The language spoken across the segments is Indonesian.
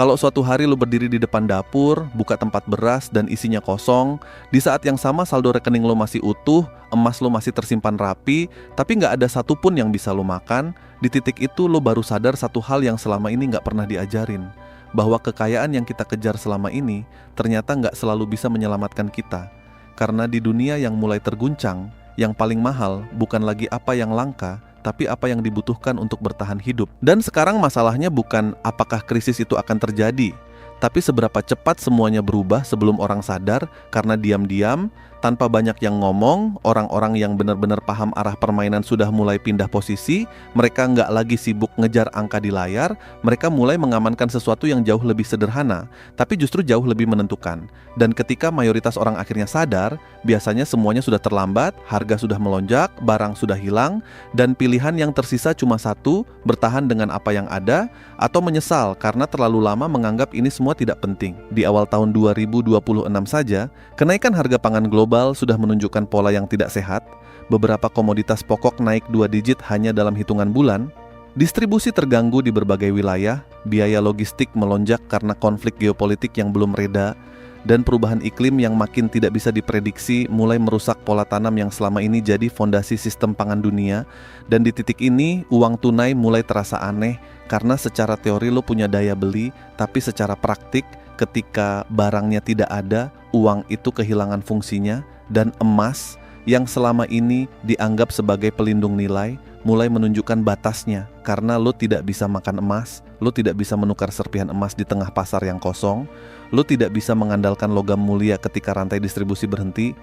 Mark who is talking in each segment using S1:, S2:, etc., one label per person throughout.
S1: Kalau suatu hari lu berdiri di depan dapur, buka tempat beras dan isinya kosong, di saat yang sama saldo rekening lu masih utuh, emas lu masih tersimpan rapi, tapi nggak ada satupun yang bisa lu makan, di titik itu lu baru sadar satu hal yang selama ini nggak pernah diajarin, bahwa kekayaan yang kita kejar selama ini ternyata nggak selalu bisa menyelamatkan kita. Karena di dunia yang mulai terguncang, yang paling mahal bukan lagi apa yang langka, tapi apa yang dibutuhkan untuk bertahan hidup. Dan sekarang masalahnya bukan apakah krisis itu akan terjadi, tapi seberapa cepat semuanya berubah sebelum orang sadar. Karena diam-diam, tanpa banyak yang ngomong, orang-orang yang benar-benar paham arah permainan sudah mulai pindah posisi. Mereka nggak lagi sibuk ngejar angka di layar, mereka mulai mengamankan sesuatu yang jauh lebih sederhana, tapi justru jauh lebih menentukan. Dan ketika mayoritas orang akhirnya sadar, biasanya semuanya sudah terlambat, harga sudah melonjak, barang sudah hilang, dan pilihan yang tersisa cuma satu: bertahan dengan apa yang ada, atau menyesal karena terlalu lama menganggap ini semua tidak penting. Di awal tahun 2026 saja, kenaikan harga pangan global sudah menunjukkan pola yang tidak sehat. Beberapa komoditas pokok naik 2 digit hanya dalam hitungan bulan. Distribusi terganggu di berbagai wilayah, biaya logistik melonjak karena konflik geopolitik yang belum reda, dan perubahan iklim yang makin tidak bisa diprediksi mulai merusak pola tanam yang selama ini jadi fondasi sistem pangan dunia. Dan di titik ini, uang tunai mulai terasa aneh, karena secara teori lo punya daya beli, tapi secara praktik ketika barangnya tidak ada, uang itu kehilangan fungsinya. Dan emas yang selama ini dianggap sebagai pelindung nilai mulai menunjukkan batasnya, karena lo tidak bisa makan emas, lo tidak bisa menukar serpihan emas di tengah pasar yang kosong, lo tidak bisa mengandalkan logam mulia ketika rantai distribusi berhenti,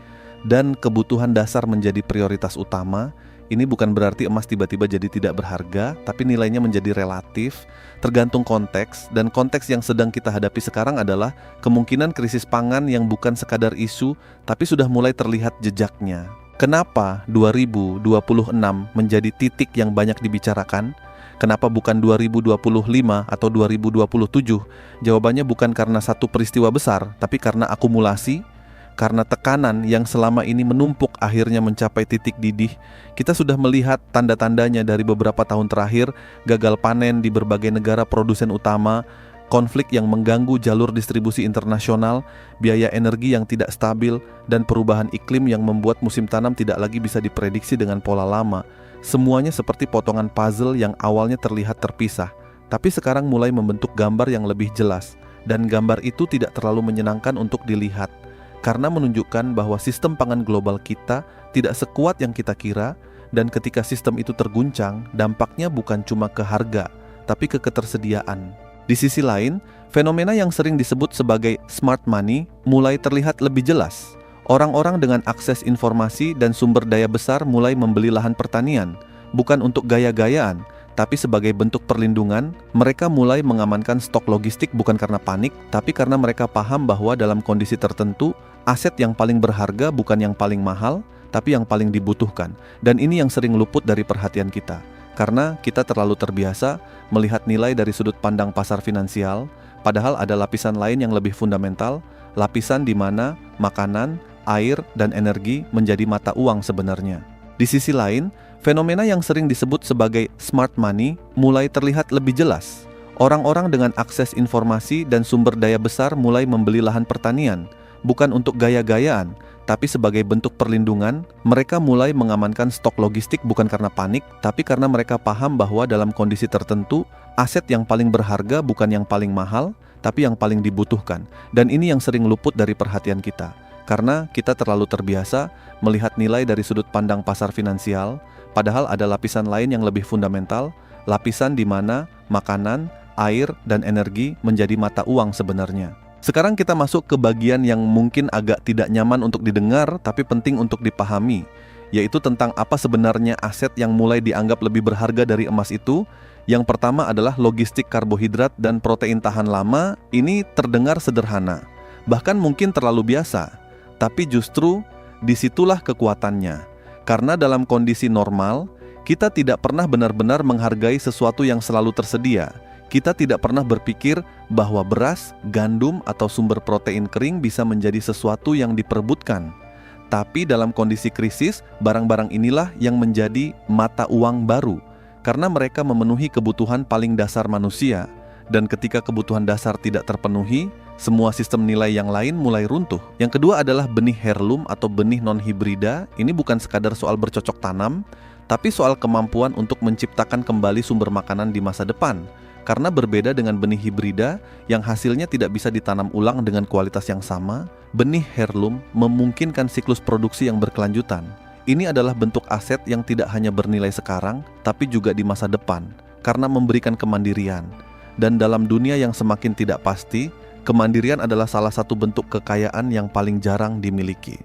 S1: dan kebutuhan dasar menjadi prioritas utama. Ini bukan berarti emas tiba-tiba jadi tidak berharga, tapi nilainya menjadi relatif, tergantung konteks. Dan konteks yang sedang kita hadapi sekarang adalah kemungkinan krisis pangan yang bukan sekadar isu, tapi sudah mulai terlihat jejaknya. Kenapa 2026 menjadi titik yang banyak dibicarakan? Kenapa bukan 2025 atau 2027? Jawabannya bukan karena satu peristiwa besar, tapi karena akumulasi. Karena tekanan yang selama ini menumpuk akhirnya mencapai titik didih. Kita sudah melihat tanda-tandanya dari beberapa tahun terakhir: gagal panen di berbagai negara produsen utama, konflik yang mengganggu jalur distribusi internasional, biaya energi yang tidak stabil, dan perubahan iklim yang membuat musim tanam tidak lagi bisa diprediksi dengan pola lama. Semuanya seperti potongan puzzle yang awalnya terlihat terpisah, tapi sekarang mulai membentuk gambar yang lebih jelas. Dan gambar itu tidak terlalu menyenangkan untuk dilihat, karena menunjukkan bahwa sistem pangan global kita tidak sekuat yang kita kira. Dan ketika sistem itu terguncang, dampaknya bukan cuma ke harga, tapi ke ketersediaan. Di sisi lain, fenomena yang sering disebut sebagai smart money mulai terlihat lebih jelas. Orang-orang dengan akses informasi dan sumber daya besar mulai membeli lahan pertanian, bukan untuk gaya-gayaan, tapi sebagai bentuk perlindungan. Mereka mulai mengamankan stok logistik bukan karena panik, tapi karena mereka paham bahwa dalam kondisi tertentu, aset yang paling berharga bukan yang paling mahal, tapi yang paling dibutuhkan. Dan ini yang sering luput dari perhatian kita, karena kita terlalu terbiasa melihat nilai dari sudut pandang pasar finansial, padahal ada lapisan lain yang lebih fundamental, lapisan di mana makanan, air, dan energi menjadi mata uang sebenarnya. Di sisi lain, fenomena yang sering disebut sebagai smart money mulai terlihat lebih jelas. Orang-orang dengan akses informasi dan sumber daya besar mulai membeli lahan pertanian, bukan untuk gaya-gayaan, tapi sebagai bentuk perlindungan. Mereka mulai mengamankan stok logistik bukan karena panik, tapi karena mereka paham bahwa dalam kondisi tertentu, aset yang paling berharga bukan yang paling mahal, tapi yang paling dibutuhkan. Dan ini yang sering luput dari perhatian kita, karena kita terlalu terbiasa melihat nilai dari sudut pandang pasar finansial, padahal ada lapisan lain yang lebih fundamental, lapisan di mana makanan, air, dan energi menjadi mata uang sebenarnya. Sekarang kita masuk ke bagian yang mungkin agak tidak nyaman untuk didengar, tapi penting untuk dipahami, yaitu tentang apa sebenarnya aset yang mulai dianggap lebih berharga dari emas itu. Yang pertama adalah logistik karbohidrat dan protein tahan lama. Ini terdengar sederhana, bahkan mungkin terlalu biasa, tapi justru disitulah kekuatannya. Karena dalam kondisi normal, kita tidak pernah benar-benar menghargai sesuatu yang selalu tersedia. Kita tidak pernah berpikir bahwa beras, gandum, atau sumber protein kering bisa menjadi sesuatu yang diperebutkan. Tapi dalam kondisi krisis, barang-barang inilah yang menjadi mata uang baru, karena mereka memenuhi kebutuhan paling dasar manusia. Dan ketika kebutuhan dasar tidak terpenuhi, semua sistem nilai yang lain mulai runtuh. Yang kedua adalah benih heirloom atau benih non-hibrida. Ini bukan sekadar soal bercocok tanam, tapi soal kemampuan untuk menciptakan kembali sumber makanan di masa depan. Karena berbeda dengan benih hibrida yang hasilnya tidak bisa ditanam ulang dengan kualitas yang sama, benih heirloom memungkinkan siklus produksi yang berkelanjutan. Ini adalah bentuk aset yang tidak hanya bernilai sekarang, tapi juga di masa depan, karena memberikan kemandirian. Dan dalam dunia yang semakin tidak pasti, kemandirian adalah salah satu bentuk kekayaan yang paling jarang dimiliki.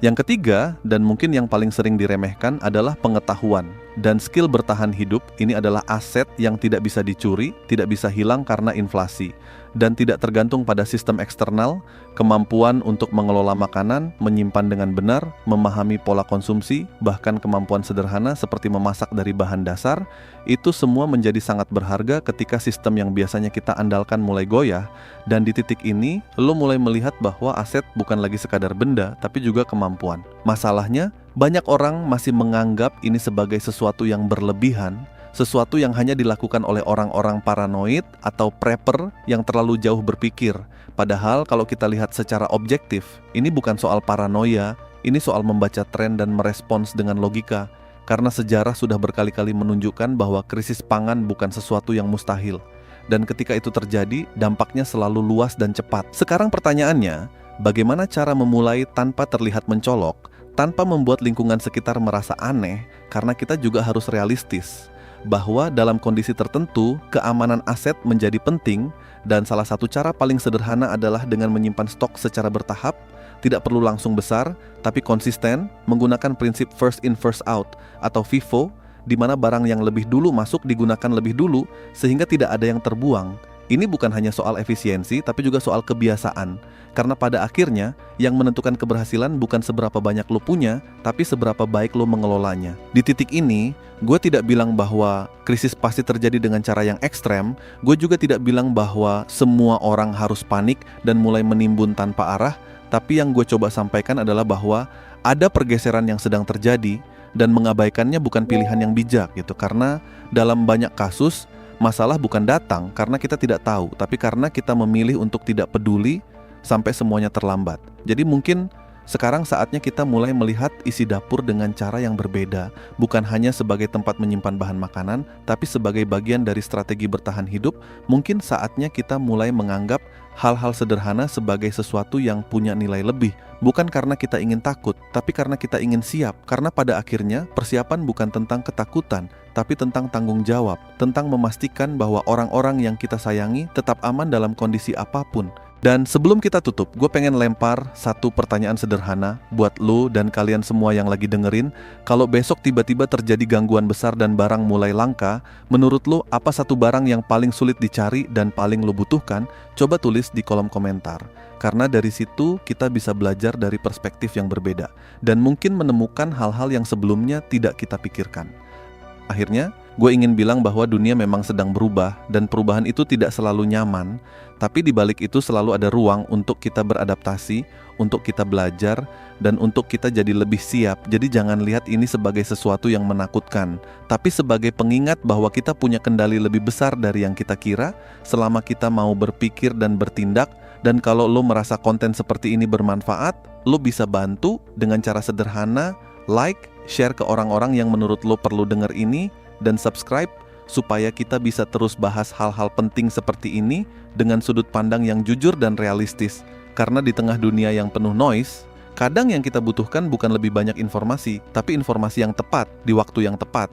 S1: Yang ketiga, dan mungkin yang paling sering diremehkan, adalah pengetahuan. Dan skill bertahan hidup ini adalah aset yang tidak bisa dicuri, tidak bisa hilang karena inflasi, dan tidak tergantung pada sistem eksternal. Kemampuan untuk mengelola makanan, menyimpan dengan benar, memahami pola konsumsi, bahkan kemampuan sederhana seperti memasak dari bahan dasar, itu semua menjadi sangat berharga ketika sistem yang biasanya kita andalkan mulai goyah. Dan di titik ini, lo mulai melihat bahwa aset bukan lagi sekadar benda, tapi juga kemampuan. Masalahnya, banyak orang masih menganggap ini sebagai sesuatu yang berlebihan, sesuatu yang hanya dilakukan oleh orang-orang paranoid atau prepper yang terlalu jauh berpikir. Padahal kalau kita lihat secara objektif, ini bukan soal paranoia, ini soal membaca tren dan merespons dengan logika. Karena sejarah sudah berkali-kali menunjukkan bahwa krisis pangan bukan sesuatu yang mustahil. Dan ketika itu terjadi, dampaknya selalu luas dan cepat. Sekarang pertanyaannya, bagaimana cara memulai tanpa terlihat mencolok, tanpa membuat lingkungan sekitar merasa aneh, karena kita juga harus realistis bahwa dalam kondisi tertentu, keamanan aset menjadi penting, dan salah satu cara paling sederhana adalah dengan menyimpan stok secara bertahap, tidak perlu langsung besar, tapi konsisten, menggunakan prinsip first in first out atau FIFO, di mana barang yang lebih dulu masuk digunakan lebih dulu, sehingga tidak ada yang terbuang. Ini bukan hanya soal efisiensi, tapi juga soal kebiasaan. Karena pada akhirnya, yang menentukan keberhasilan bukan seberapa banyak lo punya, tapi seberapa baik lo mengelolanya. Di titik ini, gue tidak bilang bahwa krisis pasti terjadi dengan cara yang ekstrem. Gue juga tidak bilang bahwa semua orang harus panik dan mulai menimbun tanpa arah. Tapi yang gue coba sampaikan adalah bahwa ada pergeseran yang sedang terjadi, dan mengabaikannya bukan pilihan yang bijak gitu. Karena dalam banyak kasus, masalah bukan datang karena kita tidak tahu, tapi karena kita memilih untuk tidak peduli sampai semuanya terlambat. Jadi mungkin sekarang saatnya kita mulai melihat isi dapur dengan cara yang berbeda, bukan hanya sebagai tempat menyimpan bahan makanan, tapi sebagai bagian dari strategi bertahan hidup. Mungkin saatnya kita mulai menganggap hal-hal sederhana sebagai sesuatu yang punya nilai lebih, bukan karena kita ingin takut, tapi karena kita ingin siap. Karena pada akhirnya persiapan bukan tentang ketakutan, tapi tentang tanggung jawab, tentang memastikan bahwa orang-orang yang kita sayangi tetap aman dalam kondisi apapun. Dan sebelum kita tutup, gue pengen lempar satu pertanyaan sederhana buat lo dan kalian semua yang lagi dengerin. Kalau besok tiba-tiba terjadi gangguan besar dan barang mulai langka, menurut lo apa satu barang yang paling sulit dicari dan paling lo butuhkan? Coba tulis di kolom komentar. Karena dari situ kita bisa belajar dari perspektif yang berbeda dan mungkin menemukan hal-hal yang sebelumnya tidak kita pikirkan. Akhirnya, gue ingin bilang bahwa dunia memang sedang berubah dan perubahan itu tidak selalu nyaman, tapi di balik itu selalu ada ruang untuk kita beradaptasi, untuk kita belajar, dan untuk kita jadi lebih siap. Jadi jangan lihat ini sebagai sesuatu yang menakutkan, tapi sebagai pengingat bahwa kita punya kendali lebih besar dari yang kita kira selama kita mau berpikir dan bertindak. Dan kalau lo merasa konten seperti ini bermanfaat, lo bisa bantu dengan cara sederhana, like, share ke orang-orang yang menurut lo perlu denger ini, dan subscribe supaya kita bisa terus bahas hal-hal penting seperti ini dengan sudut pandang yang jujur dan realistis. Karena di tengah dunia yang penuh noise, kadang yang kita butuhkan bukan lebih banyak informasi, tapi informasi yang tepat di waktu yang tepat.